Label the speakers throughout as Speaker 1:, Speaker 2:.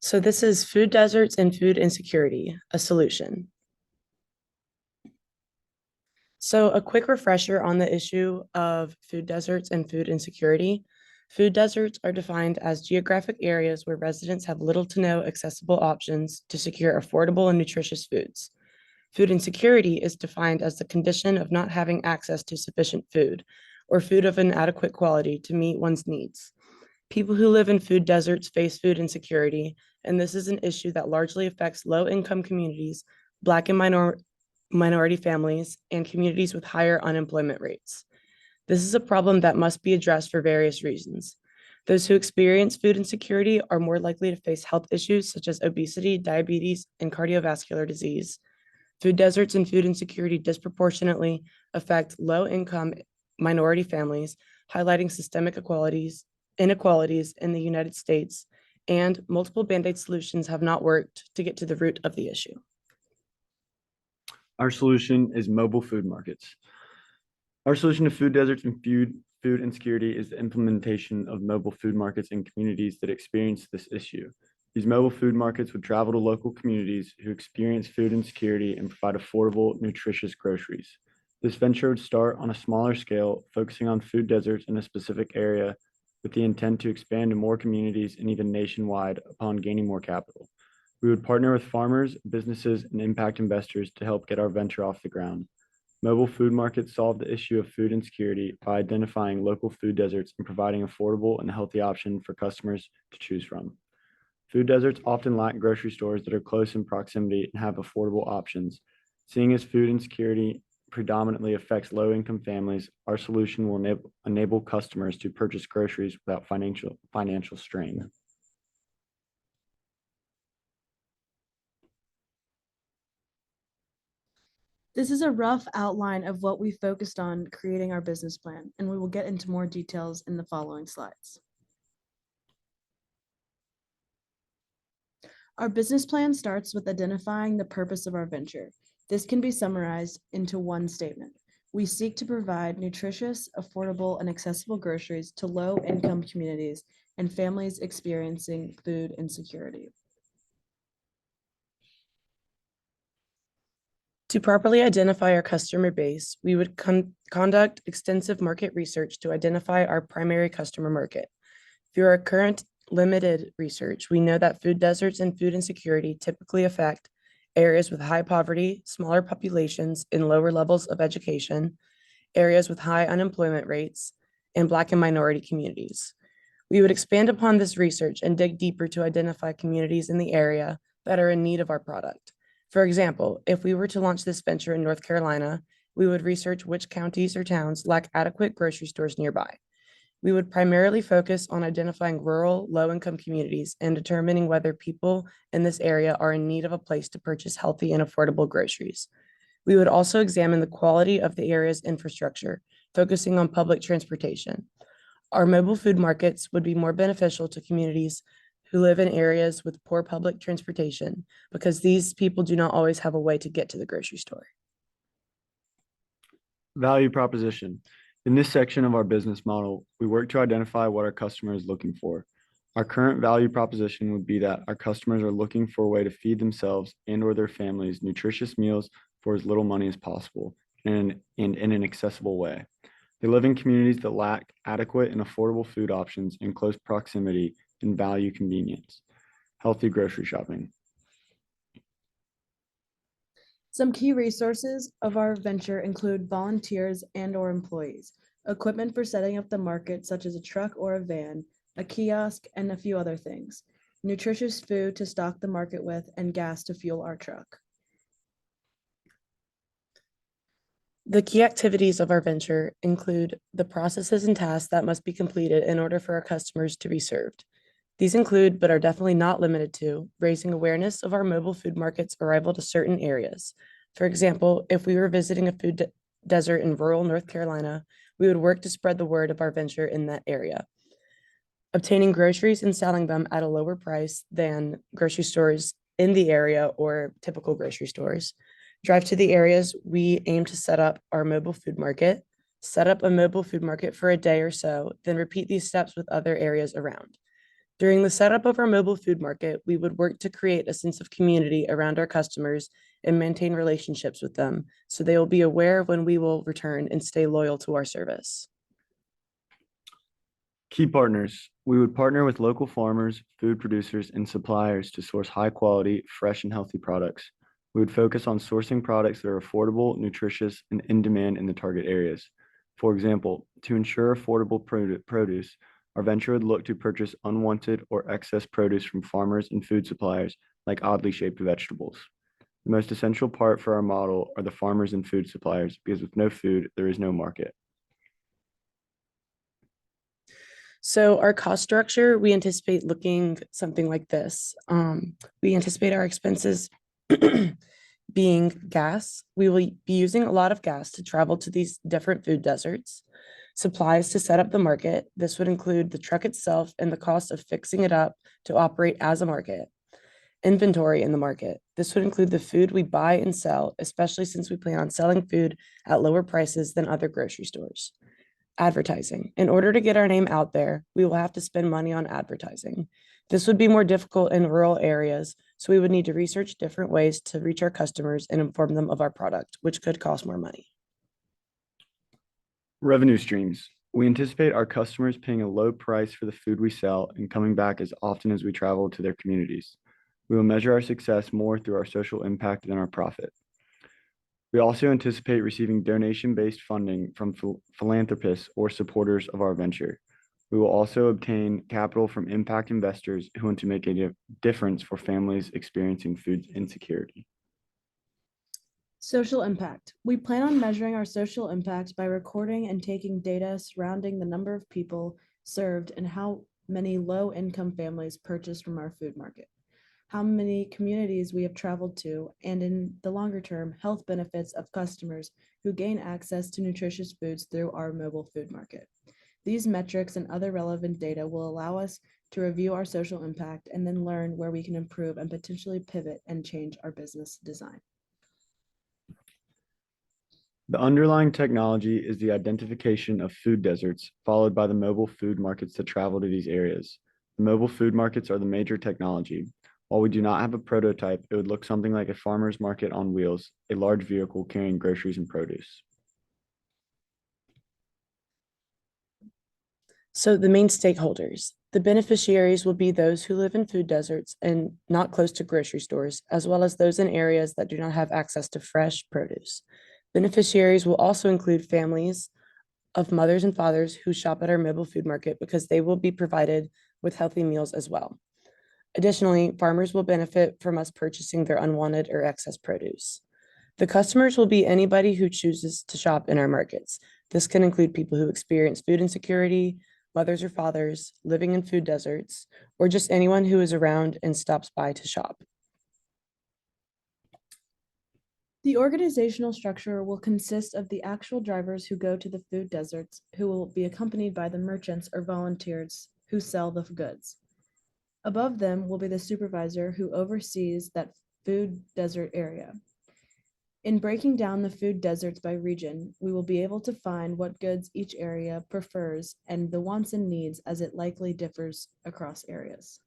Speaker 1: So this is food deserts and food insecurity, a solution. So a quick refresher on the issue of food deserts and food insecurity. Food deserts are defined as geographic areas where residents have little to no accessible options to secure affordable and nutritious foods. Food insecurity is defined as the condition of not having access to sufficient food or food of an adequate quality to meet one's needs. People who live in food deserts face food insecurity, and this is an issue that largely affects low-income communities, Black and minority families, and communities with higher unemployment rates. This is a problem that must be addressed for various reasons. Those who experience food insecurity are more likely to face health issues such as obesity, diabetes, and cardiovascular disease. Food deserts and food insecurity disproportionately affect low-income minority families, highlighting systemic inequalities in the United States, and multiple Band-Aid solutions have not worked to get to the root of the issue.
Speaker 2: Our solution is mobile food markets. Our solution to food deserts and food insecurity is the implementation of mobile food markets in communities that experience this issue. These mobile food markets would travel to local communities who experience food insecurity and provide affordable, nutritious groceries. This venture would start on a smaller scale, focusing on food deserts in a specific area with the intent to expand to more communities and even nationwide upon gaining more capital. We would partner with farmers, businesses, and impact investors to help get our venture off the ground. Mobile food markets solve the issue of food insecurity by identifying local food deserts and providing affordable and healthy options for customers to choose from. Food deserts often lack grocery stores that are close in proximity and have affordable options. Seeing as food insecurity predominantly affects low-income families, our solution will enable customers to purchase groceries without financial strain.
Speaker 3: This is a rough outline of what we focused on creating our business plan, and we will get into more details in the following slides. Our business plan starts with identifying the purpose of our venture. This can be summarized into one statement. We seek to provide nutritious, affordable, and accessible groceries to low-income communities and families experiencing food insecurity.
Speaker 1: To properly identify our customer base, we would conduct extensive market research to identify our primary customer market. Through our current limited research, we know that food deserts and food insecurity typically affect areas with high poverty, smaller populations, and lower levels of education, areas with high unemployment rates, and Black and minority communities. We would expand upon this research and dig deeper to identify communities in the area that are in need of our product. For example, if we were to launch this venture in North Carolina, we would research which counties or towns lack adequate grocery stores nearby. We would primarily focus on identifying rural, low-income communities and determining whether people in this area are in need of a place to purchase healthy and affordable groceries. We would also examine the quality of the area's infrastructure, focusing on public transportation. Our mobile food markets would be more beneficial to communities who live in areas with poor public transportation because these people do not always have a way to get to the grocery store.
Speaker 2: Value proposition. In this section of our business model, we work to identify what our customer is looking for. Our current value proposition would be that our customers are looking for a way to feed themselves and/or their families nutritious meals for as little money as possible and in an accessible way. They live in communities that lack adequate and affordable food options in close proximity and value convenience. Healthy grocery shopping.
Speaker 3: Some key resources of our venture include volunteers and/or employees, equipment for setting up the market such as a truck or a van, a kiosk, and a few other things, nutritious food to stock the market with, and gas to fuel our truck.
Speaker 1: The key activities of our venture include the processes and tasks that must be completed in order for our customers to be served. These include, but are definitely not limited to, raising awareness of our mobile food market's arrival to certain areas. For example, if we were visiting a food desert in rural North Carolina, we would work to spread the word of our venture in that area. Obtaining groceries and selling them at a lower price than grocery stores in the area or typical grocery stores. Drive to the areas we aim to set up our mobile food market, set up a mobile food market for a day or so, then repeat these steps with other areas around. During the setup of our mobile food market, we would work to create a sense of community around our customers and maintain relationships with them, so they will be aware of when we will return and stay loyal to our service.
Speaker 2: Key partners. We would partner with local farmers, food producers, and suppliers to source high quality, fresh, and healthy products. We would focus on sourcing products that are affordable, nutritious, and in demand in the target areas. For example, to ensure affordable produce, our venture would look to purchase unwanted or excess produce from farmers and food suppliers, like oddly shaped vegetables. The most essential part for our model are the farmers and food suppliers, because with no food, there is no market.
Speaker 1: So our cost structure, we anticipate looking something like this. We anticipate our expenses being gas. We will be using a lot of gas to travel to these different food deserts. Supplies to set up the market. This would include the truck itself and the cost of fixing it up to operate as a market. Inventory in the market. This would include the food we buy and sell, especially since we plan on selling food at lower prices than other grocery stores. Advertising. In order to get our name out there, we will have to spend money on advertising. This would be more difficult in rural areas, so we would need to research different ways to reach our customers and inform them of our product, which could cost more money.
Speaker 2: Revenue streams. We anticipate our customers paying a low price for the food we sell and coming back as often as we travel to their communities. We will measure our success more through our social impact than our profit. We also anticipate receiving donation-based funding from philanthropists or supporters of our venture. We will also obtain capital from impact investors who want to make a difference for families experiencing food insecurity.
Speaker 3: Social impact. We plan on measuring our social impact by recording and taking data surrounding the number of people served and how many low-income families purchase from our food market, how many communities we have traveled to, and in the longer term, health benefits of customers who gain access to nutritious foods through our mobile food market. These metrics and other relevant data will allow us to review our social impact and then learn where we can improve and potentially pivot and change our business design.
Speaker 2: The underlying technology is the identification of food deserts, followed by the mobile food markets that travel to these areas. The mobile food markets are the major technology. While we do not have a prototype, it would look something like a farmer's market on wheels, a large vehicle carrying groceries and produce.
Speaker 1: So the main stakeholders, the beneficiaries will be those who live in food deserts and not close to grocery stores, as well as those in areas that do not have access to fresh produce. Beneficiaries will also include families of mothers and fathers who shop at our mobile food market because they will be provided with healthy meals as well. Additionally, farmers will benefit from us purchasing their unwanted or excess produce. The customers will be anybody who chooses to shop in our markets. This can include people who experience food insecurity, mothers or fathers living in food deserts, or just anyone who is around and stops by to shop.
Speaker 3: The organizational structure will consist of the actual drivers who go to the food deserts, who will be accompanied by the merchants or volunteers who sell the goods. Above them will be the supervisor who oversees that food desert area. In breaking down the food deserts by region, we will be able to find what goods each area prefers and the wants and needs as it likely differs across areas.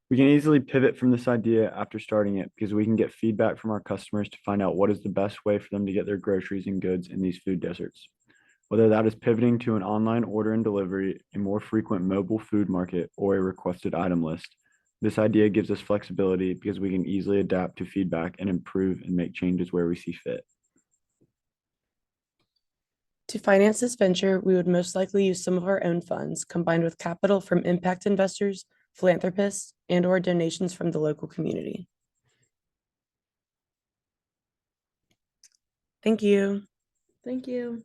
Speaker 2: We can easily pivot from this idea after starting it because we can get feedback from our customers to find out what is the best way for them to get their groceries and goods in these food deserts. Whether that is pivoting to an online order and delivery, a more frequent mobile food market, or a requested item list, this idea gives us flexibility because we can easily adapt to feedback and improve and make changes where we see fit.
Speaker 1: To finance this venture, we would most likely use some of our own funds combined with capital from impact investors, philanthropists, and/or donations from the local community. Thank you.
Speaker 3: Thank you.